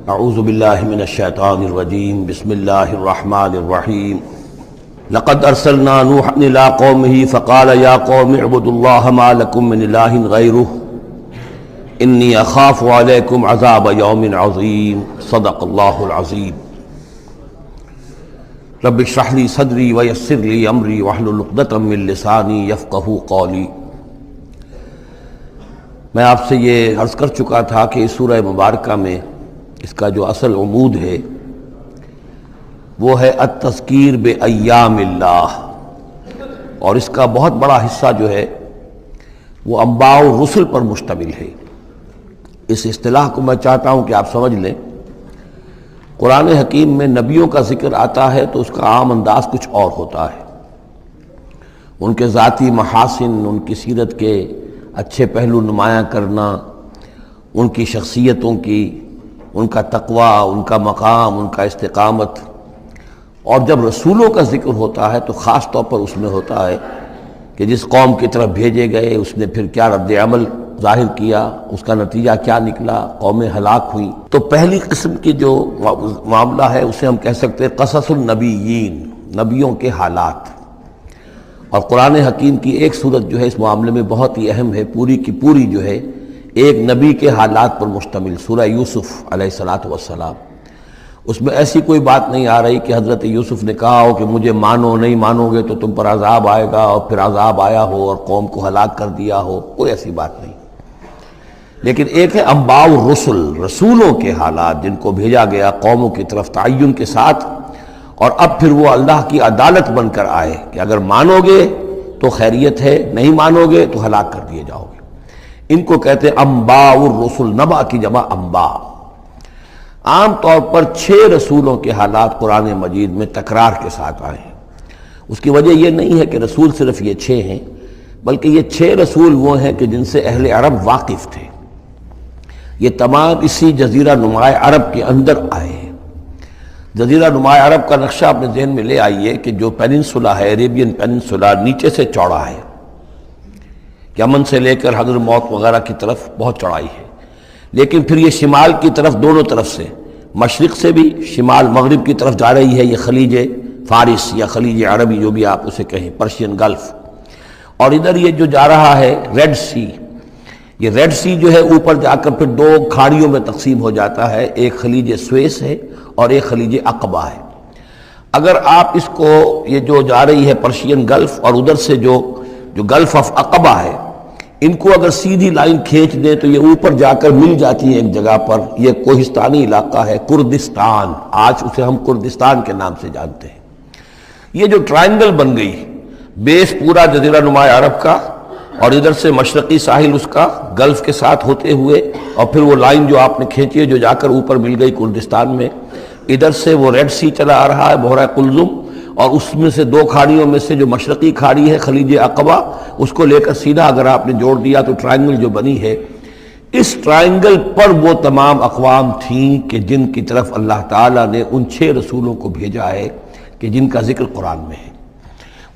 اعوذ باللہ من الشیطان الرجیم بسم اللہ الرحمن الرحیم لقد ارسلنا نوحا الى قومه فقال یا قوم اعبدوا اللہ ما لکم من الہ غیرہ انی اخاف علیکم عذاب یوم عظیم صدق اللہ العظیم رب اشرح لی صدری ویسر لی امری واحلل عقدۃ من لسانی یفقہوا قولی۔ میں آپ سے یہ عرض کر چکا تھا کہ اس سورہ مبارکہ میں اس کا جو اصل عمود ہے وہ ہے التذکیر بایام اللہ، اور اس کا بہت بڑا حصہ جو ہے وہ انباء الرسل پر مشتمل ہے۔ اس اصطلاح کو میں چاہتا ہوں کہ آپ سمجھ لیں۔ قرآن حکیم میں نبیوں کا ذکر آتا ہے تو اس کا عام انداز کچھ اور ہوتا ہے، ان کے ذاتی محاسن، ان کی سیرت کے اچھے پہلو نمایاں کرنا، ان کی شخصیتوں کی، ان کا تقویٰ، ان کا مقام، ان کا استقامت۔ اور جب رسولوں کا ذکر ہوتا ہے تو خاص طور پر اس میں ہوتا ہے کہ جس قوم کی طرف بھیجے گئے اس نے پھر کیا رد عمل ظاہر کیا، اس کا نتیجہ کیا نکلا، قومیں ہلاک ہوئیں۔ تو پہلی قسم کی جو معاملہ ہے اسے ہم کہہ سکتے ہیں قصص النبیین، نبیوں کے حالات۔ اور قرآن حکیم کی ایک صورت جو ہے اس معاملے میں بہت ہی اہم ہے، پوری کی پوری جو ہے ایک نبی کے حالات پر مشتمل، سورہ یوسف علیہ السلام۔ اس میں ایسی کوئی بات نہیں آ رہی کہ حضرت یوسف نے کہا ہو کہ مجھے مانو، نہیں مانو گے تو تم پر عذاب آئے گا، اور پھر عذاب آیا ہو اور قوم کو ہلاک کر دیا ہو، کوئی ایسی بات نہیں۔ لیکن ایک ہے انباء الرسل، رسولوں کے حالات جن کو بھیجا گیا قوموں کی طرف تعین کے ساتھ، اور اب پھر وہ اللہ کی عدالت بن کر آئے کہ اگر مانو گے تو خیریت ہے، نہیں مانو گے تو ہلاک کر دیے جاؤ گے۔ ان کو کہتے ہیں انباء الرسل، نبا کی جمع انباء۔ عام طور پر 6 رسولوں کے حالات قرآن مجید میں تکرار کے ساتھ آئے ہیں۔ اس کی وجہ یہ نہیں ہے کہ رسول صرف یہ 6 ہیں، بلکہ یہ 6 رسول وہ ہیں کہ جن سے اہل عرب واقف تھے۔ یہ تمام اسی جزیرہ نماء عرب کے اندر آئے ہیں۔ جزیرہ نماء عرب کا نقشہ اپنے ذہن میں لے آئیے کہ جو پیننسولا ہے، عربین پیننسولا، نیچے سے چوڑا ہے، یمن سے لے کر حضر موت وغیرہ کی طرف بہت چوڑائی ہے، لیکن پھر یہ شمال کی طرف دونوں طرف سے، مشرق سے بھی شمال مغرب کی طرف جا رہی ہے یہ خلیج فارس یا خلیج عربی، جو بھی آپ اسے کہیں، پرشین گلف۔ اور ادھر یہ جو جا رہا ہے ریڈ سی، یہ ریڈ سی جو ہے اوپر جا کر پھر 2 کھاڑیوں میں تقسیم ہو جاتا ہے، ایک خلیج سویس ہے اور ایک خلیج عقبہ ہے۔ اگر آپ اس کو، یہ جو جا رہی ہے پرشین گلف اور ادھر سے جو گلف آف عقبہ ہے، ان کو اگر سیدھی لائن کھینچ دیں تو یہ اوپر جا کر مل جاتی ہے ایک جگہ پر۔ یہ کوہستانی علاقہ ہے، کردستان، آج اسے ہم کردستان کے نام سے جانتے ہیں۔ یہ جو ٹرائنگل بن گئی، بیس پورا جزیرہ نماء عرب کا، اور ادھر سے مشرقی ساحل اس کا گلف کے ساتھ ہوتے ہوئے، اور پھر وہ لائن جو آپ نے کھینچی ہے جو جا کر اوپر مل گئی کردستان میں، ادھر سے وہ ریڈ سی چلا آ رہا ہے، بحیرہ قلزم، اور اس میں سے 2 کھاڑیوں میں سے جو مشرقی کھاڑی ہے خلیج عقبہ، اس کو لے کر سیدھا اگر آپ نے جوڑ دیا تو ٹرائنگل جو بنی ہے، اس ٹرائنگل پر وہ تمام اقوام تھیں کہ جن کی طرف اللہ تعالیٰ نے ان 6 رسولوں کو بھیجا ہے کہ جن کا ذکر قرآن میں ہے۔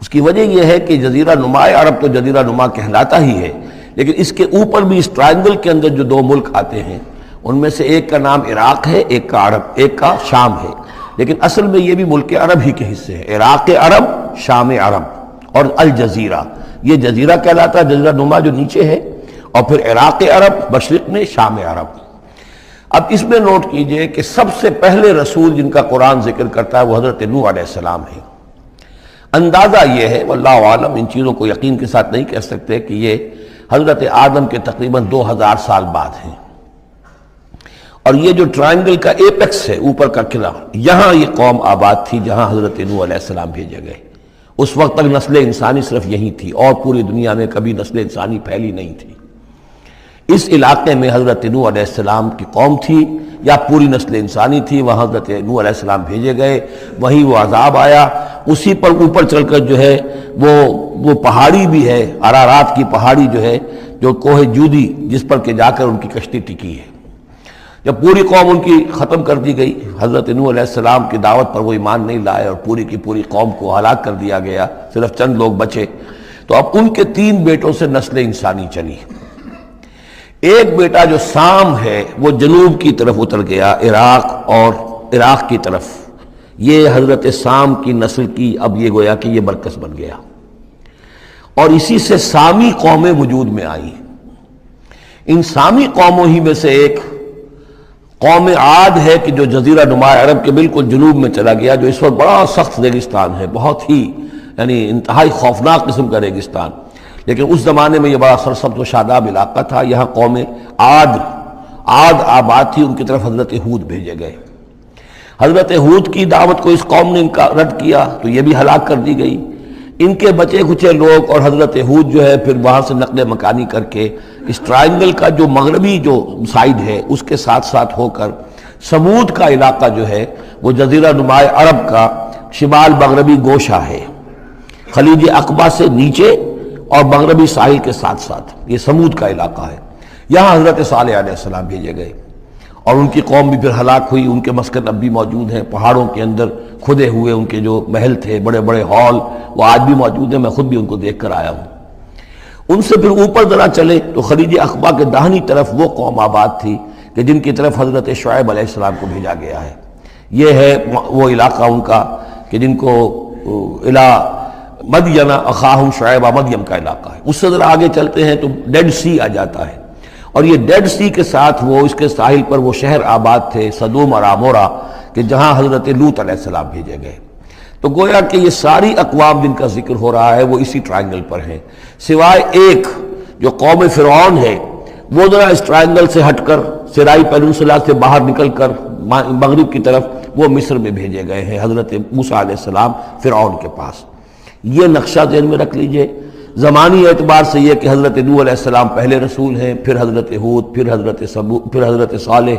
اس کی وجہ یہ ہے کہ جزیرہ نماء عرب تو جزیرہ نما کہلاتا ہی ہے، لیکن اس کے اوپر بھی اس ٹرائنگل کے اندر جو 2 ملک آتے ہیں، ان میں سے ایک کا نام عراق ہے، ایک کا عرب، ایک کا شام ہے، لیکن اصل میں یہ بھی ملک عرب ہی کے حصے ہیں۔ عراق عرب، شام عرب، اور الجزیرہ، یہ جزیرہ کہلاتا ہے، جزیرہ نما جو نیچے ہے، اور پھر عراق عرب مشرق میں، شام عرب۔ اب اس میں نوٹ کیجئے کہ سب سے پہلے رسول جن کا قرآن ذکر کرتا ہے وہ حضرت نوح علیہ السلام ہے۔ اندازہ یہ ہے، واللہ عالم، ان چیزوں کو یقین کے ساتھ نہیں کہہ سکتے، کہ یہ حضرت آدم کے تقریباً 2000 سال بعد ہیں۔ اور یہ جو ٹرائنگل کا ایپیکس ہے، اوپر کا قلعہ، یہاں یہ قوم آباد تھی جہاں حضرت نوح علیہ السلام بھیجے گئے۔ اس وقت تک نسل انسانی صرف یہی تھی، اور پوری دنیا میں کبھی نسل انسانی پھیلی نہیں تھی۔ اس علاقے میں حضرت نوح علیہ السلام کی قوم تھی، یا پوری نسل انسانی تھی، وہاں حضرت نوح علیہ السلام بھیجے گئے، وہیں وہ عذاب آیا۔ اسی پر اوپر چل کر جو ہے وہ پہاڑی بھی ہے، ارارات کی پہاڑی جو ہے، جو کوہ جودی، جس پر کہ جا کر ان کی کشتی ٹکی ہے۔ جب پوری قوم ان کی ختم کر دی گئی، حضرت نوح علیہ السلام کی دعوت پر وہ ایمان نہیں لائے اور پوری کی پوری قوم کو ہلاک کر دیا گیا، صرف چند لوگ بچے، تو اب ان کے 3 بیٹوں سے نسل انسانی چلی۔ ایک بیٹا جو سام ہے وہ جنوب کی طرف اتر گیا، عراق کی طرف، یہ حضرت سام کی نسل کی اب یہ گویا کہ یہ مرکز بن گیا، اور اسی سے سامی قومیں وجود میں آئی۔ ان سامی قوموں ہی میں سے ایک قوم عاد ہے کہ جو جزیرہ نما عرب کے بالکل جنوب میں چلا گیا، جو اس وقت بڑا سخت ریگستان ہے، بہت ہی یعنی انتہائی خوفناک قسم کا ریگستان، لیکن اس زمانے میں یہ بڑا سرسبز و شاداب علاقہ تھا۔ یہاں قوم عاد آباد تھی، ان کی طرف حضرت ہود بھیجے گئے۔ حضرت ہود کی دعوت کو اس قوم نے رد کیا تو یہ بھی ہلاک کر دی گئی۔ ان کے بچے کچے لوگ اور حضرت ہود جو ہے پھر وہاں سے نقل مکانی کر کے اس ٹرائنگل کا جو مغربی جو سائیڈ ہے اس کے ساتھ ساتھ ہو کر سمود کا علاقہ جو ہے وہ جزیرہ نما عرب کا شمال مغربی گوشہ ہے، خلیج عقبہ سے نیچے اور مغربی ساحل کے ساتھ ساتھ یہ سمود کا علاقہ ہے۔ یہاں حضرت صالح علیہ السلام بھیجے گئے اور ان کی قوم بھی پھر ہلاک ہوئی۔ ان کے مسکن اب بھی موجود ہیں، پہاڑوں کے اندر کھدے ہوئے ان کے جو محل تھے، بڑے بڑے ہال، وہ آج بھی موجود ہیں، میں خود بھی ان کو دیکھ کر آیا ہوں۔ ان سے پھر اوپر ذرا چلے تو خلیج عقبہ کے داہنی طرف وہ قوم آباد تھی کہ جن کی طرف حضرت شعیب علیہ السلام کو بھیجا گیا ہے۔ یہ ہے وہ علاقہ ان کا کہ جن کو الی مدین اخاہم شعیب مدین کا علاقہ ہے۔ اس سے ذرا آگے چلتے ہیں تو ڈیڈ سی آ جاتا ہے، اور یہ ڈیڈ سی کے ساتھ وہ اس کے ساحل پر وہ شہر آباد تھے سدوم اور عمورہ کہ جہاں حضرت لوط علیہ السلام بھیجے گئے۔ تو گویا کہ یہ ساری اقوام جن کا ذکر ہو رہا ہے وہ اسی ٹرائنگل پر ہیں، سوائے ایک جو قوم فرعون ہے، وہ ذرا اس ٹرائنگل سے ہٹ کر سرائی پیننسلا سے باہر نکل کر مغرب کی طرف وہ مصر میں بھیجے گئے ہیں حضرت موسیٰ علیہ السلام فرعون کے پاس۔ یہ نقشہ ذہن میں رکھ لیجئے۔ زمانی اعتبار سے یہ کہ حضرت نوح علیہ السلام پہلے رسول ہیں، پھر حضرت ہود، پھر حضرت صالح،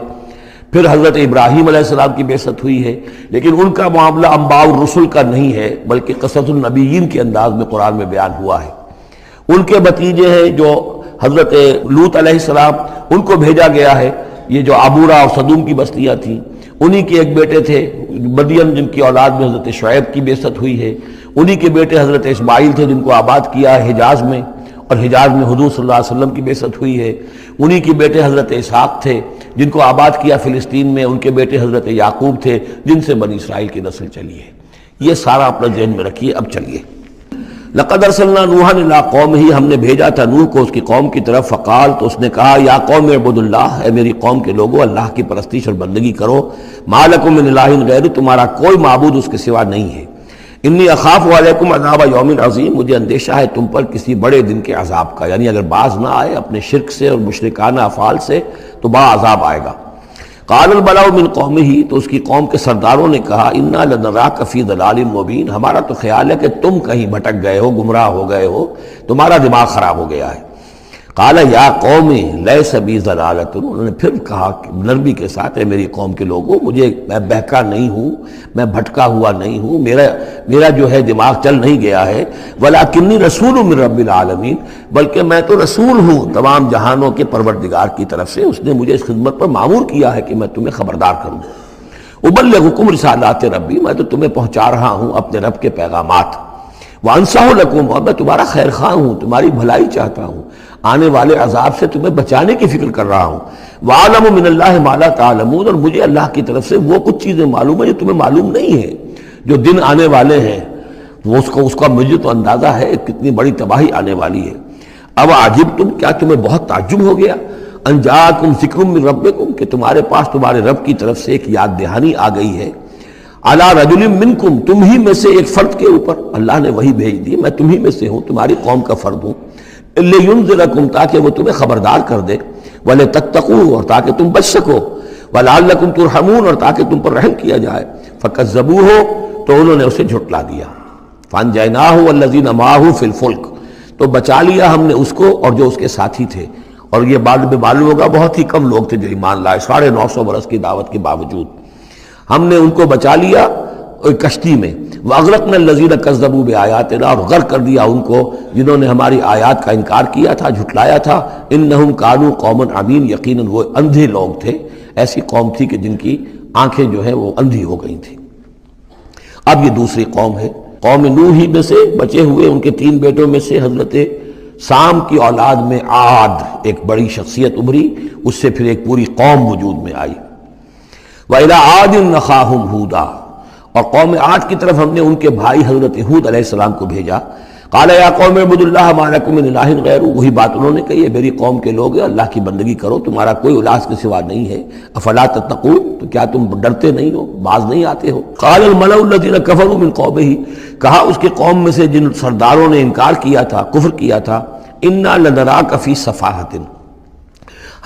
پھر حضرت ابراہیم علیہ السلام کی بعثت ہوئی ہے، لیکن ان کا معاملہ انباء الرسل کا نہیں ہے بلکہ قصص النبیین کے انداز میں قرآن میں بیان ہوا ہے۔ ان کے بھتیجے ہیں جو حضرت لوط علیہ السلام، ان کو بھیجا گیا ہے۔ یہ جو عمورہ اور صدوم کی بستیاں تھیں، انہی کے ایک بیٹے تھے مدین جن کی اولاد میں حضرت شعیب کی بعثت ہوئی ہے، انہی کے بیٹے حضرت اسماعیل تھے جن کو آباد کیا ہے حجاز میں، اور حجاز میں حضور صلی اللہ علیہ وسلم کی بعثت ہوئی ہے۔ انہی کے بیٹے حضرت اسحاق تھے جن کو آباد کیا فلسطین میں، ان کے بیٹے حضرت یعقوب تھے جن سے بنی اسرائیل کی نسل چلی ہے۔ یہ سارا اپنا ذہن میں رکھیے۔ اب چلیے، لقد ارسلنا نوحا الی قومہ، ہم نے بھیجا تھا نوح کو اس کی قوم کی طرف، فقال، تو اس نے کہا، یا قوم اعبدوا اللہ، اے میری قوم کے لوگو اللہ کی پرستش اور بندگی کرو، ما لکم من الہ غیرہ، تمہارا کوئی معبود اس کے سوا نہیں ہے، انی اخاف علیکم عذاب یوم عظیم، مجھے اندیشہ ہے تم پر کسی بڑے دن کے عذاب کا، یعنی اگر باز نہ آئے اپنے شرک سے اور مشرکانہ افعال سے تو بڑا عذاب آئے گا۔ قال الملأ من قومہ، تو اس کی قوم کے سرداروں نے کہا، انا لنراک فی ضلال مبین، ہمارا تو خیال ہے کہ تم کہیں بھٹک گئے ہو، گمراہ ہو گئے ہو، تمہارا دماغ خراب ہو گیا ہے۔ قال یا قوم لیس بی ضلالۃ، انہوں نے پھر کہا نرمی کے ساتھ، اے میری قوم کے لوگوں، میں بہکا نہیں ہوں، میں بھٹکا ہوا نہیں ہوں، میرا جو ہے دماغ چل نہیں گیا ہے، ولکنی رسول من رب العالمین، بلکہ میں تو رسول ہوں تمام جہانوں کے پروردگار کی طرف سے، اس نے مجھے اس خدمت پر مامور کیا ہے کہ میں تمہیں خبردار کروں۔ ابلغکم رسالات ربی، میں تو تمہیں پہنچا رہا ہوں اپنے رب کے پیغامات، وانصح لکم، اور میں تمہارا خیر خواہ ہوں، تمہاری بھلائی چاہتا ہوں، آنے والے عذاب سے تمہیں بچانے کی فکر کر رہا ہوں۔ وَأَعْلَمُ مِنَ اللَّهِ مَا لَا تَعْلَمُونَ، اور مجھے اللہ کی طرف سے وہ کچھ چیزیں معلوم ہیں جو تمہیں معلوم نہیں ہیں، جو دن آنے والے ہیں وہ اس کا مجھے تو اندازہ ہے کتنی بڑی تباہی آنے والی ہے۔ اب عجبتم، کیا تمہیں بہت تعجب ہو گیا، ان جاءکم ذکر من ربکم، کہ تمہارے پاس تمہارے رب کی طرف سے ایک یاد دہانی آ گئی ہے، علی رجل منکم، تم ہی میں سے ایک فرد کے اوپر اللہ نے وہی بھیج دی، میں تم ہی میں سے ہوں، تمہاری قوم کا فرد ہوں، لِيُنذِرَكُمْ، تاکہ وہ تمہیں خبردار کر دے، وَلِتَتَّقُوا، اور تاکہ تم بچ سکو، وَلَعَلَّكُمْ تُرْحَمُونَ، اور تاکہ تم پر رحم کیا جائے، فَكَذَّبُوهُ، تو انہوں نے اسے جھٹلا دیا، فَأَنجَيْنَاهُ وَالَّذِينَ مَعَهُ فِي الْفُلْكِ، تو بچا لیا ہم نے اس کو اور جو اس کے ساتھی تھے، اور یہ بعد میں معلوم ہوگا بہت ہی کم لوگ تھے جو ایمان لائے، 950 برس کی دعوت کے باوجود ہم نے ان کو بچا لیا کشتی میں، وَأَغْرَقْنَا الَّذِينَ كَذَّبُوا بِآيَاتِنَا، اور غرق کر دیا ان کو جنہوں نے ہماری آیات کا انکار کیا تھا، جھٹلایا تھا، إِنَّهُمْ كَانُوا قَوْمًا عَمِينَ، یقیناً وہ اندھے لوگ تھے، ایسی قوم تھی کہ جن کی آنکھیں جو ہیں وہ اندھی ہو گئی تھیں۔ اب یہ دوسری قوم ہے، قوم نوح ہی میں سے بچے ہوئے ان کے 3 بیٹوں میں سے حضرت سام کی اولاد میں عاد ایک بڑی شخصیت ابھری، اس سے پھر ایک پوری قوم وجود میں آئی۔ وَإِلَىٰ عَادٍ أَخَاهُمْ هُودًا، اور قوم عاد کی طرف ہم نے ان کے بھائی حضرت ہود علیہ السلام کو بھیجا۔ قال یا قوم اعبدوا اللہ ما لکم من الہ غیرہ، وہی بات انہوں نے کہی ہے، میری قوم کے لوگ اللہ کی بندگی کرو، تمہارا کوئی الہ کے سوا نہیں ہے۔ افلا تتقون، تو کیا تم ڈرتے نہیں ہو، باز نہیں آتے ہو؟ قال الملأ الذین کفروا من قومہ، کہا اس کے قوم میں سے جن سرداروں نے انکار کیا تھا، کفر کیا تھا، انا لنراک فی صفاحۃ،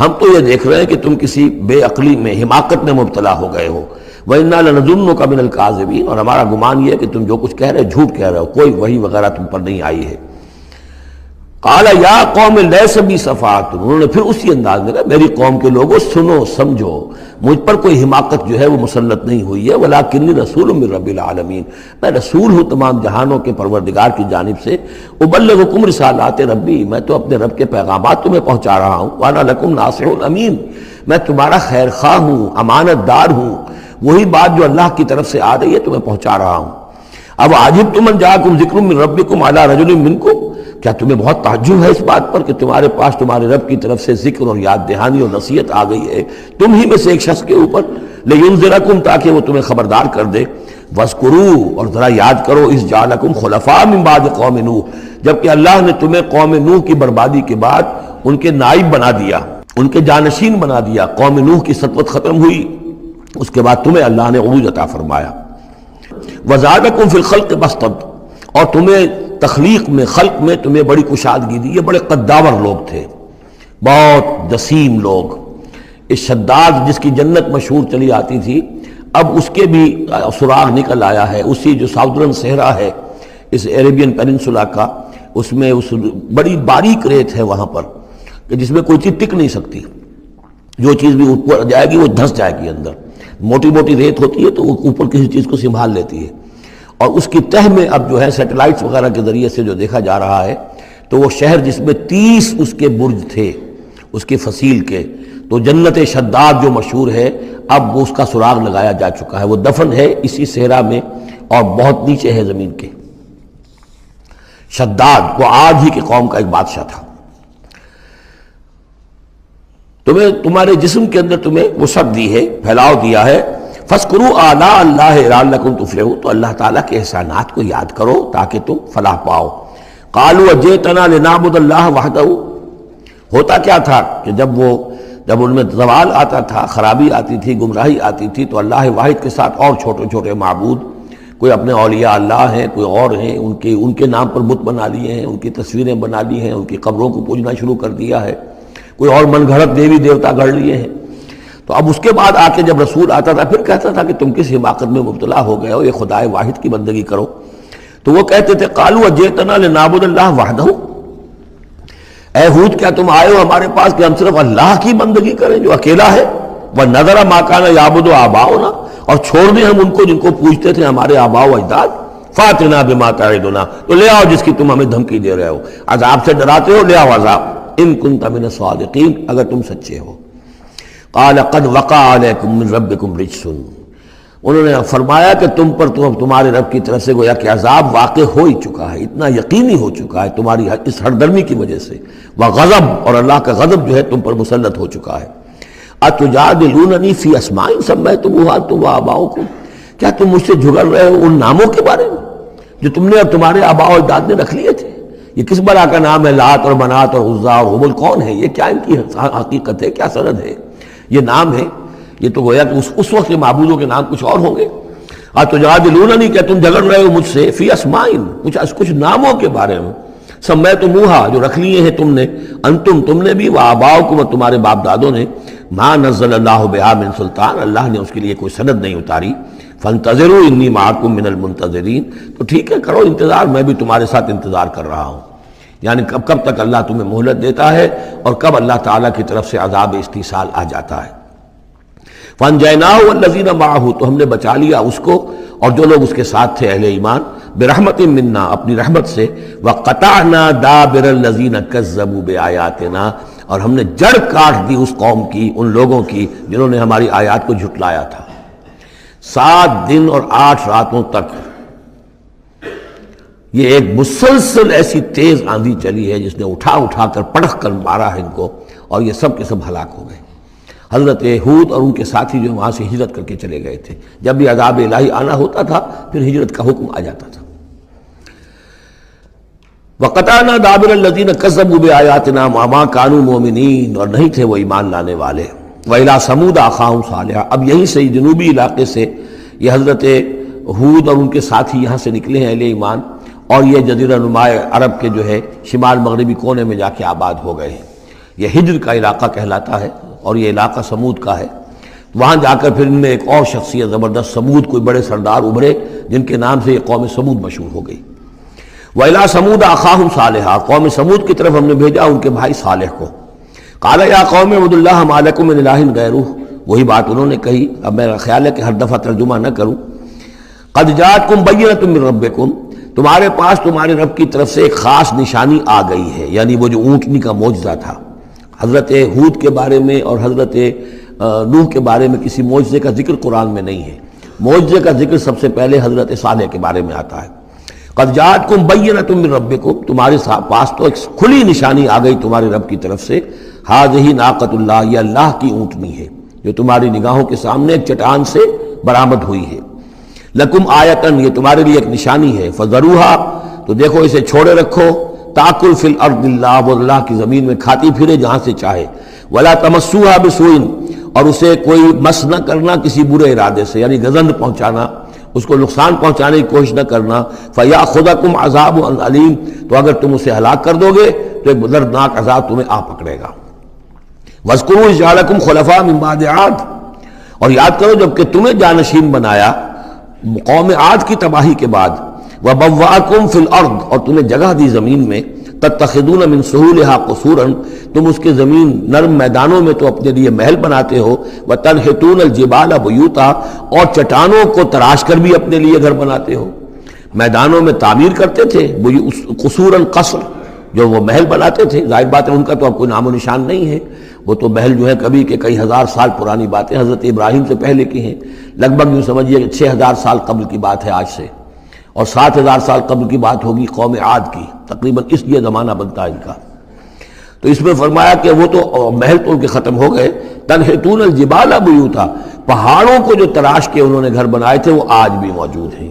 ہم تو یہ دیکھ رہے ہیں کہ تم کسی بے عقلی میں، حماقت میں مبتلا ہو گئے ہو۔ وَإِنَّا لَنَظُنُّكَ مِنَ الْكَاذِبِينَ، اور ہمارا گمان یہ ہے کہ تم جو کچھ کہہ رہے ہو جھوٹ کہہ رہے ہو، کوئی وحی وغیرہ تم پر نہیں آئی ہے۔ قَالَ يَا قَوْمِ لَيْسَ بِي صَفَاحَةٌ، انہوں نے پھر اسی انداز میں کہا میری قوم کے لوگوں سنو سمجھو، مجھ پر کوئی حماقت جو ہے وہ مسلط نہیں ہوئی ہے، وَلَٰكِنِّي رَسُولٌ مِّن رَّبِّ الْعَالَمِينَ، میں رسول ہوں تمام جہانوں کے پروردگار کی جانب سے، أُبَلِّغُكُمْ رِسَالَاتِ رَبِّي، میں تو اپنے رب کے پیغامات تمہیں پہنچا رہا ہوں، وَأَنَا لَكُمْ نَاصِحٌ أَمِينٌ، میں تمہارا خیر خواہ ہوں، امانت دار ہوں، وہی بات جو اللہ کی طرف سے آ رہی ہے تمہیں پہنچا رہا ہوں۔ اب عجبتم ان جاءکم ذکر من ربکم علی رجل منکم، کیا تمہیں بہت تعجب ہے اس بات پر کہ تمہارے پاس تمہارے رب کی طرف سے ذکر اور یاد دہانی اور نصیحت آ گئی ہے تم ہی میں سے ایک شخص کے اوپر، لینذرکم، تاکہ وہ تمہیں خبردار کر دے، واذکروا، اور ذرا یاد کرو، اذ جعلکم خلفاء من بعد قوم نوح، جبکہ اللہ نے تمہیں قوم نوح کی بربادی کے بعد ان کے نائب بنا دیا، ان کے جانشین بنا دیا، قوم نوح کی سطوت ختم ہوئی، اس کے بعد تمہیں اللہ نے عروج عطا فرمایا۔ وزادکم فی الخلق بسطۃ، اور تمہیں تخلیق میں، خلق میں تمہیں بڑی کشادگی دی، یہ بڑے قداور لوگ تھے، بہت جسیم لوگ۔ اس شداد جس کی جنت مشہور چلی آتی تھی، اب اس کے بھی سراغ نکل آیا ہے، اسی جو ساؤدرن صحرا ہے اس عربین پیننسولا کا، اس میں اس بڑی باریک ریت ہے وہاں پر کہ جس میں کوئی چیز ٹک نہیں سکتی، جو چیز بھی اوپر جائے گی وہ دھس جائے گی اندر، موٹی موٹی ریت ہوتی ہے تو وہ اوپر کسی چیز کو سنبھال لیتی ہے، اور اس کی تہ میں اب جو ہے سیٹلائٹس وغیرہ کے ذریعے سے جو دیکھا جا رہا ہے، تو وہ شہر جس میں 30 اس کے برج تھے اس کی فصیل کے، تو جنت شداد جو مشہور ہے اب وہ اس کا سراغ لگایا جا چکا ہے، وہ دفن ہے اسی صحرا میں اور بہت نیچے ہے زمین کے۔ شداد وہ عاد ہی کی قوم کا ایک بادشاہ تھا۔ تمہیں تمہارے جسم کے اندر تمہیں وسعت دی ہے، پھیلاؤ دیا ہے، فاذکروا آلاء اللہ لعلکم تفلحون، تو اللہ تعالیٰ کے احسانات کو یاد کرو تاکہ تم فلاح پاؤ۔ قالوا اجئتنا لنعبد اللہ وحدہ، ہوتا کیا تھا کہ جب ان میں زوال آتا تھا، خرابی آتی تھی، گمراہی آتی تھی، تو اللہ واحد کے ساتھ اور چھوٹے چھوٹے معبود، کوئی اپنے اولیاء اللہ ہیں، کوئی اور ہیں، ان کے نام پر بت بنا لیے ہیں، ان کی تصویریں بنا لی ہیں، ان کی قبروں کو پوجنا شروع کر دیا ہے، کوئی اور من گھڑت دیوی دیوتا گھڑ لیے ہیں۔ تو اب اس کے بعد آ کے جب رسول آتا تھا پھر کہتا تھا کہ تم کس حماقت میں مبتلا ہو گئے ہو، یہ خدائے واحد کی بندگی کرو، تو وہ کہتے تھے قالوا اجئتنا لنعبد اللہ وحدہ، اے ہود کیا تم آئے ہو ہمارے پاس کہ ہم صرف اللہ کی بندگی کریں جو اکیلا ہے، وَنَذَرَ مَا كَانَ يَعْبُدُ آبَاؤُنَا، اور چھوڑ دیں ہم ان کو جن کو پوجتے تھے ہمارے آباء و اجداد، فَأْتِنَا بِمَا تَعِدُنَا، تو لے آؤ جس کی تم ہمیں دھمکی دے رہے ہو، عذاب سے ڈراتے ہو، لے آؤ عذاب، ان كنت من الصادقین، اگر تم سچے ہو۔ قال قد وقع علیکم من ربکم رجس، انہوں نے فرمایا کہ تم پر تمہارے رب کی طرف سے گویا کہ عذاب واقع ہو ہی چکا ہے، اتنا یقینی ہو چکا ہے تمہاری اس ہردرمی کی وجہ سے، وغضب، اور اللہ کا غضب جو ہے تم پر مسلط ہو چکا ہے۔ اتجادلوننی فی اسماء سمیتموها انتم وآباؤکم، کیا تم مجھ سے جھگڑ رہے ہو ان ناموں کے بارے میں جو تم نے اور تمہارے آباء و اجداد نے رکھ لیے تھے؟ یہ کس بلا کا نام ہے؟ لات اور منات اور عزا اور ہبل کون ہے؟ یہ کیا ان کی حقیقت ہے، کیا سند ہے؟ یہ نام ہے، یہ تو گویا کہ اس وقت کے معبودوں کے نام کچھ اور ہوں گے۔ اتجادلوننی، کیا تم جھگڑ رہے ہو مجھ سے فی اسماء، کچھ ناموں کے بارے میں، سمیتموہا، جو رکھ لیے ہیں تم نے، انتم، تم نے بھی، وآباؤکم، اور تمہارے باپ دادوں نے، ما نزل اللہ بہا من سلطان، اللہ نے اس کے لیے کوئی سند نہیں اتاری، فانتظروا انی معکم من المنتظرین، تو ٹھیک ہے کرو انتظار، میں بھی تمہارے ساتھ انتظار کر رہا ہوں، یعنی کب تک اللہ تمہیں مہلت دیتا ہے اور کب اللہ تعالیٰ کی طرف سے عذاب استیصال آ جاتا ہے۔ فانجیناہ والذین معہ، تو ہم نے بچا لیا اس کو اور جو لوگ اس کے ساتھ تھے اہل ایمان، برحمت منا، اپنی رحمت سے، وقطعنا دابر الذین کذبوا بآیاتنا، اور ہم نے جڑ کاٹ دی اس قوم کی، ان لوگوں کی جنہوں نے ہماری آیات کو جھٹلایا تھا۔ 7 دن اور 8 راتوں تک یہ ایک مسلسل ایسی تیز آندھی چلی ہے جس نے اٹھا اٹھا کر پٹخ کر مارا ہے ان کو، اور یہ سب کے سب ہلاک ہو گئے۔ حضرت ہود اور ان کے ساتھی جو وہاں سے ہجرت کر کے چلے گئے تھے، جب بھی عذاب الہی آنا ہوتا تھا پھر ہجرت کا حکم آ جاتا تھا۔ وَقَطَعْنَا دَابِرَ الَّذِينَ كَذَّبُوا بِآيَاتِنَا وَمَا كَانُوا مُؤْمِنِينَ، اور نہیں تھے وہ ایمان لانے والے۔ وَإِلَىٰ ثَمُودَ أَخَاهُمْ صَالِحًا، اب یہیں سے جنوبی علاقے سے یہ حضرت ہود اور ان کے ساتھی یہاں سے نکلے ہیں اہل ایمان، اور یہ جزیرہ نما عرب کے جو ہے شمال مغربی کونے میں جا کے آباد ہو گئے ہیں۔ یہ ہجر کا علاقہ کہلاتا ہے، اور یہ علاقہ سمود کا ہے۔ وہاں جا کر پھر ان میں ایک اور شخصیت زبردست سمود کوئی بڑے سردار ابھرے جن کے نام سے یہ قوم سمود مشہور ہو گئی۔ وَإِلَىٰ ثَمُودَ أَخَاهُمْ صَالِحًا، قوم سمود کی طرف ہم نے بھیجا ان کے بھائی صالح کو۔ قَالَ يَا قَوْمِ اعْبُدُوا اللَّهَ مَا لَكُم مِّنْ إِلَٰهٍ غَيْرُهُ، وہی بات انہوں نے کہی، اب میرا خیال ہے کہ ہر دفعہ ترجمہ نہ کروں۔ قَدْ جَاءَتْكُم بَيِّنَةٌ مِّن رَّبِّكُم، تمہارے پاس تمہارے رب کی طرف سے ایک خاص نشانی آ گئی ہے، یعنی وہ جو اونٹنی کا معجزہ تھا۔ حضرت ہود کے بارے میں اور حضرت نوح کے بارے میں کسی معجزے کا ذکر قرآن میں نہیں ہے، معجزے کا ذکر سب سے پہلے حضرت صالح کے بارے میں آتا ہے۔ قد جاءتکم بینۃ من ربکم، تمہارے پاس تو ایک کھلی نشانی آ گئی تمہارے رب کی طرف سے۔ ھذہ ناقۃ اللہ، یہ اللہ کی اونٹنی ہے جو تمہاری نگاہوں کے سامنے ایک چٹان سے برآمد ہوئی ہے۔ لکم آیۃ، یہ تمہارے لیے ایک نشانی ہے۔ فذروھا، تو دیکھو اسے چھوڑے رکھو۔ تاکل فی الارض اللہ، وہ اللہ کی زمین میں کھاتی پھرے جہاں سے چاہے۔ ولا تمسوھا بسوء، اور اسے کوئی مس نہ کرنا کسی برے ارادے سے، یعنی گزند پہنچانا، اس کو نقصان پہنچانے کی کوشش نہ کرنا۔ فیاخذکم عذاب علیم، تو اگر تم اسے ہلاک کر دو گے تو ایک دردناک عذاب تمہیں آ پکڑے گا۔ واذکروا اذ جعلکم خلفاء من بعد عاد، اور یاد کرو جب کہ تمہیں جانشین بنایا قوم عاد کی تباہی کے بعد۔ وبوأکم فی الارض، اور تمہیں جگہ دی زمین میں۔ تتخذون من سہولها قصورا، تم اس کے زمین نرم میدانوں میں تو اپنے لیے محل بناتے ہو۔ وتنحتون الجبال بیوتا، اور چٹانوں کو تراش کر بھی اپنے لیے گھر بناتے ہو۔ میدانوں میں تعمیر کرتے تھے قصورا، قصر جو وہ محل بناتے تھے، ظاہر بات ہے ان کا تو اب کوئی نام و نشان نہیں ہے، وہ تو محل جو ہے کبھی کہ کئی ہزار سال پرانی باتیں حضرت ابراہیم سے پہلے کی ہیں، لگ بھگ یوں سمجھیے کہ 6000 سال قبل کی بات ہے آج سے، اور 7000 سال قبل کی بات ہوگی قوم عاد کی، تقریباً اس لیے زمانہ بنتا ہے ان کا۔ تو اس میں فرمایا کہ وہ تو محل تو ان کے ختم ہو گئے۔ تنحتون الجبال بیوتا، پہاڑوں کو جو تراش کے انہوں نے گھر بنائے تھے وہ آج بھی موجود ہیں۔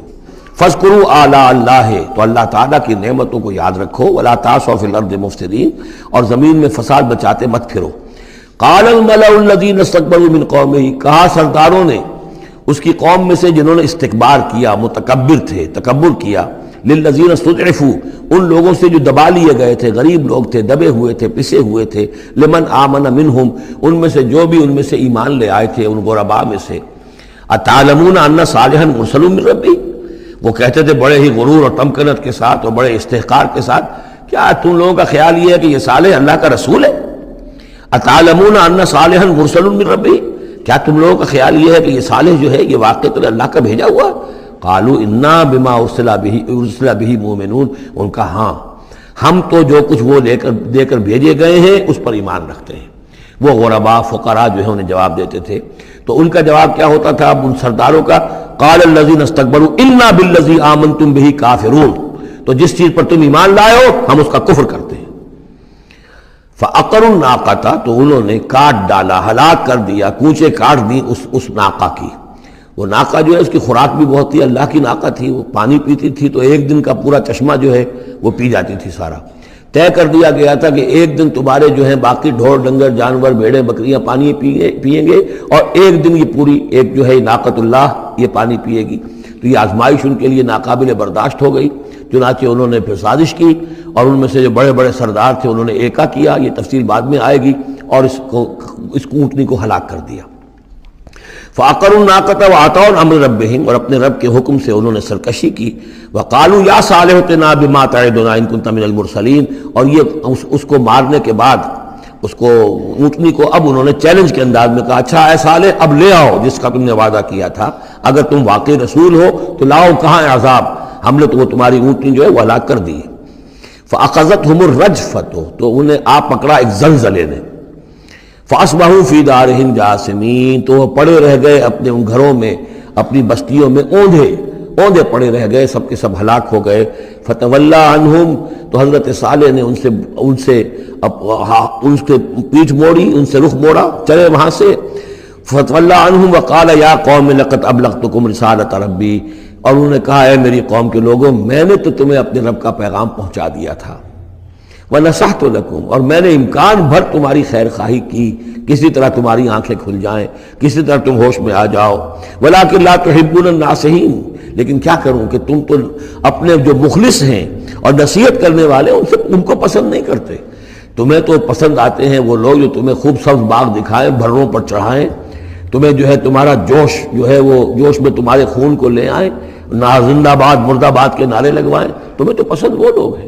فاذکروا آلاء اللہ، تو اللہ تعالیٰ کی نعمتوں کو یاد رکھو۔ ولا تعثوا فی الارض مفسدین، اور زمین میں فساد بچاتے مت پھرو۔ قال الملأ الذین استکبروا من قومہ، کہا سرداروں نے اس کی قوم میں سے جنہوں نے استکبار کیا، متکبر تھے، تکبر کیا، للذین استضعفوا، ان لوگوں سے جو دبا لیے گئے تھے، غریب لوگ تھے، دبے ہوئے تھے، پسے ہوئے تھے، لمن آمن منہم، ان میں سے جو بھی ان میں سے ایمان لے آئے تھے ان غرباء میں سے۔ اتعلمون ان صالحا مرسل من ربی، وہ کہتے تھے بڑے ہی غرور اور تمکنت کے ساتھ اور بڑے استحقار کے ساتھ، کیا تم لوگوں کا خیال یہ ہے کہ یہ صالح اللہ کا رسول ہے؟ اتعلمون ان صالحا مرسل من ربی، کیا تم لوگوں کا خیال یہ ہے کہ یہ صالح جو ہے یہ واقعی تو اللہ کا بھیجا ہوا؟ قالوا انا بما ارسل به مؤمنون، ان کا ہاں ہم تو جو کچھ وہ دے کر بھیجے گئے ہیں اس پر ایمان رکھتے ہیں۔ وہ غرباء فقراء جو ہے انہیں جواب دیتے تھے، تو ان کا جواب کیا ہوتا تھا اب ان سرداروں کا؟ قال الذین استکبروا انا بالذی آمنتم به کافرون، تو جس چیز پر تم ایمان لائے ہو ہم اس کا کفر کرتے ہیں۔ فعقروا الناقۃ، تو انہوں نے کاٹ ڈالا، ہلاک کر دیا، کوچے کاٹ دی اس ناقہ کی۔ وہ ناقہ جو ہے اس کی خوراک بھی بہت تھی، اللہ کی ناقہ تھی، وہ پانی پیتی تھی تو ایک دن کا پورا چشمہ جو ہے وہ پی جاتی تھی سارا۔ طے کر دیا گیا تھا کہ ایک دن تمہارے جو ہیں باقی ڈھور ڈنگر جانور بھیڑیں بکریاں پانی پئیں گے، اور ایک دن یہ پوری ایک جو ہے ناقۃ اللہ یہ پانی پیے گی۔ تو یہ آزمائش ان کے لیے ناقابل برداشت ہو گئی، چنانچہ انہوں نے پھر سازش کی، اور ان میں سے جو بڑے بڑے سردار تھے انہوں نے ایکا کیا، یہ تفصیل بعد میں آئے گی، اور اس اونٹنی کو ہلاک کر دیا۔ فعقروا الناقۃ وعتوا امر ربہم، اور اپنے رب کے حکم سے انہوں نے سرکشی کی۔ وقالوا یا صالح ائتنا بما تعدنا ان كنت من المرسلین، اور یہ اس کو مارنے کے بعد اس کو اونٹنی کو اب انہوں نے چیلنج کے انداز میں کہا، اچھا اے صالح اب لے آؤ جس کا تم نے وعدہ کیا تھا، اگر تم واقعی رسول ہو تو لاؤ، کہاں ہے عذاب؟ ہم نے تو وہ تمہاری اونٹنی جو ہے وہ ہلاک کر دی۔ فاخذتهم الرجفۃ، تو انہیں آ پکڑا ایک زلزلے نے۔ فاصبحوا فی دارہم جاثمین، تو وہ پڑے رہ گئے اپنے ان گھروں میں، اپنی بستیوں میں اوندھے، اوندے پڑے رہ گئے، سب کے سب ہلاک ہو گئے۔ فتولا عنہم، تو حضرت صالح نے ان سے پیٹھ موڑی، ان سے رخ موڑا، چلے وہاں سے۔ فتولا عنہم وقال یا قوم لقد ابلغتکم رسالۃ ربی، اور انہوں نے کہا اے میری قوم کے لوگوں، میں نے تو تمہیں اپنے رب کا پیغام پہنچا دیا تھا، وَنَصَحْتُ لَكُمْ، اور میں نے امکان بھر تمہاری خیر خواہی کی، کسی طرح تمہاری آنکھیں کھل جائیں، کسی طرح تم ہوش میں آ جاؤ، وَلَٰكِن لَا تُحِبُّونَ النَّاصِحِينَ، لیکن کیا کروں کہ تم تو اپنے جو مخلص ہیں اور نصیحت کرنے والے ان کو پسند نہیں کرتے۔ تمہیں تو پسند آتے ہیں وہ لوگ جو تمہیں خوب سبز باغ دکھائیں، بھروں پر چڑھائیں، تمہیں جو ہے تمہارا جوش جو ہے وہ جوش میں تمہارے خون کو لے آئیں، نہ زندہ باد مرد آباد کے نعرے لگوائیں۔ تمہیں تو پسند وہ لوگ ہیں۔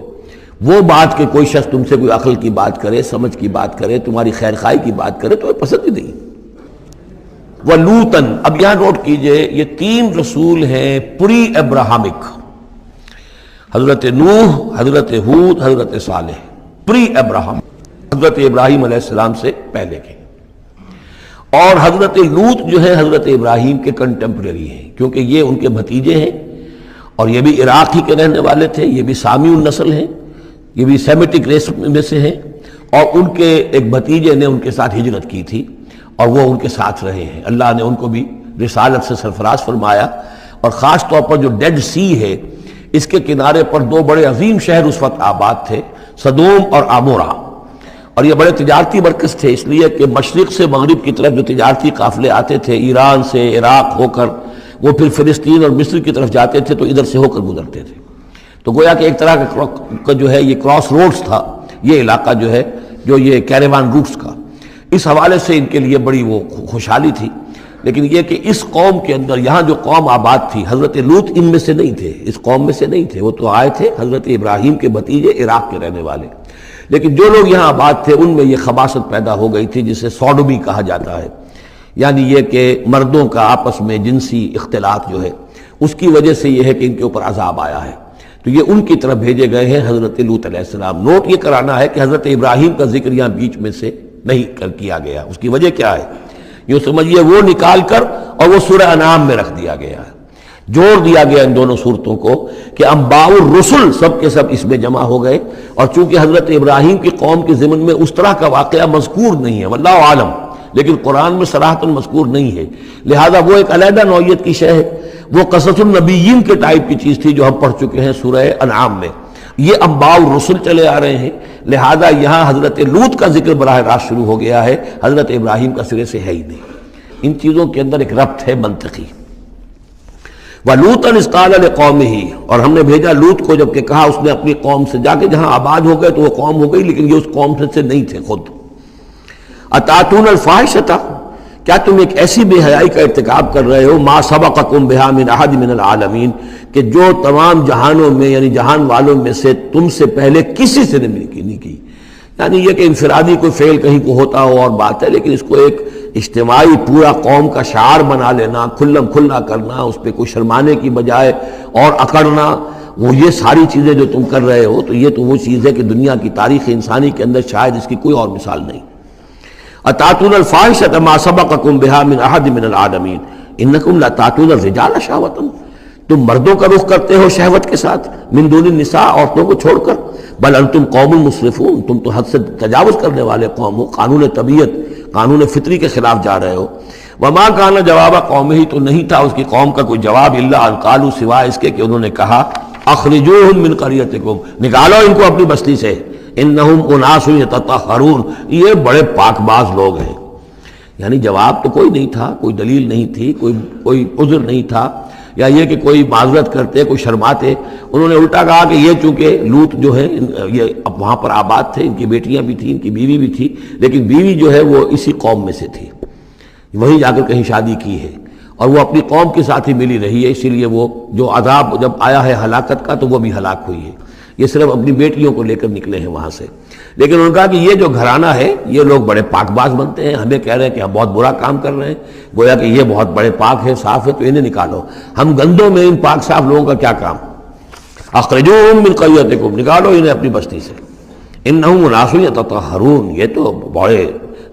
وہ بات کہ کوئی شخص تم سے کوئی عقل کی بات کرے، سمجھ کی بات کرے، تمہاری خیر خواہی کی بات کرے، تمہیں پسند ہی نہیں۔ وَلُوطًا، اب یہاں نوٹ کیجئے یہ 3 رسول ہیں پری ابراہمک، حضرت نوح، حضرت ہود، حضرت صالح، پری ابراہم، حضرت ابراہیم علیہ السلام سے پہلے کے۔ اور حضرت لوط جو ہے حضرت ابراہیم کے کنٹمپریری ہیں، کیونکہ یہ ان کے بھتیجے ہیں، اور یہ بھی عراق ہی کے رہنے والے تھے، یہ بھی سامی النسل ہیں، یہ بھی سیمیٹک ریس میں سے ہیں، اور ان کے ایک بھتیجے نے ان کے ساتھ ہجرت کی تھی اور وہ ان کے ساتھ رہے ہیں۔ اللہ نے ان کو بھی رسالت سے سرفراز فرمایا، اور خاص طور پر جو ڈیڈ سی ہے اس کے کنارے پر 2 بڑے عظیم شہر اس وقت آباد تھے، سدوم اور عمورہ، اور یہ بڑے تجارتی مرکز تھے، اس لیے کہ مشرق سے مغرب کی طرف جو تجارتی قافلے آتے تھے، ایران سے عراق ہو کر وہ پھر فلسطین اور مصر کی طرف جاتے تھے، تو ادھر سے ہو کر گزرتے تھے، تو گویا کہ ایک طرح کا جو ہے یہ کراس روڈز تھا یہ علاقہ جو ہے، جو یہ کیریوان روٹس کا۔ اس حوالے سے ان کے لیے بڑی وہ خوشحالی تھی۔ لیکن یہ کہ اس قوم کے اندر یہاں جو قوم آباد تھی، حضرت لوط ان میں سے نہیں تھے، اس قوم میں سے نہیں تھے، وہ تو آئے تھے حضرت ابراہیم کے بھتیجے، عراق کے رہنے والے، لیکن جو لوگ یہاں آباد تھے ان میں یہ خباثت پیدا ہو گئی تھی جسے سوڈومی کہا جاتا ہے، یعنی یہ کہ مردوں کا آپس میں جنسی اختلاط جو ہے، اس کی وجہ سے یہ ہے کہ ان کے اوپر عذاب آیا ہے، تو یہ ان کی طرف بھیجے گئے ہیں حضرت لوط علیہ السلام۔ نوٹ یہ کرانا ہے کہ حضرت ابراہیم کا ذکر یہاں بیچ میں سے نہیں کیا گیا، اس کی وجہ کیا ہے؟ یہ سمجھیے وہ نکال کر اور وہ سورہ انعام میں رکھ دیا گیا ہے، جوڑ دیا گیا ان دونوں صورتوں کو کہ انباء الرسل سب کے سب اس میں جمع ہو گئے، اور چونکہ حضرت ابراہیم کی قوم کے ضمن میں اس طرح کا واقعہ مذکور نہیں ہے، واللہ عالم، لیکن قرآن میں صراحتاً مذکور نہیں ہے، لہذا وہ ایک علیحدہ نوعیت کی شے ہے، وہ قصص النبیین کے ٹائپ کی چیز تھی جو ہم پڑھ چکے ہیں سورہ انعام میں، یہ انباء الرسل چلے آ رہے ہیں، لہذا یہاں حضرت لوط کا ذکر براہ راست شروع ہو گیا ہے، حضرت ابراہیم کا سرے سے ہے ہی نہیں۔ ان چیزوں کے اندر ایک ربط ہے منطقی۔ وَلُوطًا إِذْ قَالَ لِقَوْمِهِ، اور ہم نے بھیجا لوط کو جب کہ کہا اس نے اپنی قوم سے، جا کے جہاں آباد ہو گئے تو وہ قوم ہو گئی، لیکن یہ اس قوم سے نہیں تھے خود۔ أَتَأْتُونَ الْفَاحِشَةَ، کیا تم ایک ایسی بے حیائی کا ارتکاب کر رہے ہو، مَا سَبَقَكُم بِهَا مِنْ أَحَدٍ مِنَ الْعَالَمِينَ، کہ جو تمام جہانوں میں یعنی جہان والوں میں سے تم سے پہلے کسی سے نہیں کی۔ یعنی یہ کہ انفرادی کوئی فعل کہیں کو ہوتا ہو اور بات ہے، لیکن اس کو ایک اجتماعی پورا قوم کا شعار بنا لینا، کھلم کھلا کرنا، اس پہ کوئی شرمانے کی بجائے اور اکڑنا، وہ یہ ساری چیزیں جو تم کر رہے ہو، تو یہ تو وہ چیز ہے کہ دنیا کی تاریخ انسانی کے اندر شاید اس کی کوئی اور مثال نہیں۔ أَتَأْتُونَ الْفَاحِشَةَ مَا سَبَقَكُم بِهَا مِنْ أَحَدٍ مِنَ الْعَالَمِينَ إِنَّكُمْ لَتَأْتُونَ الرِّجَالَ شَهْوَةً، تم مردوں کا رخ کرتے ہو شہوت کے ساتھ، من دون النساء، عورتوں کو چھوڑ کر، بل انتم قوم مسرفون، تم تو حد سے تجاوز کرنے والے قوم ہو، قانون طبیعت، قانون فطری کے خلاف جا رہے ہو۔ وما کان جواب قومہ، تو نہیں تھا اس کی قوم کا کوئی جواب، الا ان قالوا، سوائے اس کے کہ انہوں نے کہا، اخرجوہم من قریتکم، نکالو ان کو اپنی بستی سے، انہم اناس یتطہرون، یہ بڑے پاک باز لوگ ہیں۔ یعنی جواب تو کوئی نہیں تھا، کوئی دلیل نہیں تھی، کوئی عذر نہیں تھا، یا یہ کہ کوئی معذرت کرتے، کوئی شرماتے۔ انہوں نے الٹا کہا کہ یہ چونکہ لوط جو ہے یہ اب وہاں پر آباد تھے، ان کی بیٹیاں بھی تھیں، ان کی بیوی بھی تھی، لیکن بیوی جو ہے وہ اسی قوم میں سے تھی، وہیں جا کر کہیں شادی کی ہے، اور وہ اپنی قوم کے ساتھ ہی ملی رہی ہے، اسی لیے وہ جو عذاب جب آیا ہے ہلاکت کا تو وہ بھی ہلاک ہوئی ہے۔ یہ صرف اپنی بیٹیوں کو لے کر نکلے ہیں وہاں سے، لیکن انہوں نے کہا کہ یہ جو گھرانہ ہے یہ لوگ بڑے پاک باز بنتے ہیں، ہمیں کہہ رہے ہیں کہ ہم بہت برا کام کر رہے ہیں، گویا کہ یہ بہت بڑے پاک ہے، صاف ہے، تو انہیں نکالو۔ ہم گندوں میں ان پاک صاف لوگوں کا کیا کام؟ اخرجوہم من قریتکم، نکالو انہیں اپنی بستی سے، انہم اناس یتطہرون، یہ تو بڑے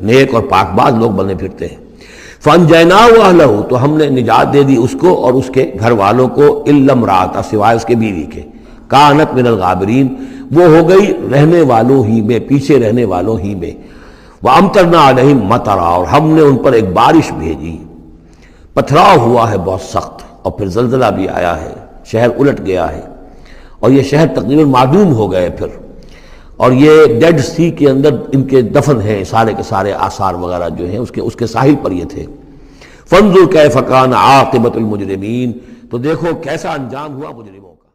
نیک اور پاک باز لوگ بنے پھرتے ہیں۔ فَأَنْجَيْنَاهُ وَأَهْلَهُ، تو ہم نے نجات دے دی اس کو اور اس کے گھر والوں کو، إِلَّا امْرَأَتَهُ، سوائے اس کے بیوی کے، كَانَتْ مِنَ الْغَابِرِينَ، وہ ہو گئی رہنے والوں ہی میں، پیچھے رہنے والوں ہی میں۔ وَأَمْطَرْنَا عَلَيْهِمْ مَطَرًا، اور ہم نے ان پر ایک بارش بھیجی، پتھراؤ ہوا ہے بہت سخت، اور پھر زلزلہ بھی آیا ہے، شہر الٹ گیا ہے، اور یہ شہر تقریباً معدوم ہو گئے پھر، اور یہ ڈیڈ سی کے اندر ان کے دفن ہیں، سارے کے سارے آثار وغیرہ جو ہیں اس کے ساحل پر یہ تھے۔ فانظر کیف کان عاقبۃ المجرمین، تو دیکھو کیسا انجام ہوا مجرموں کا۔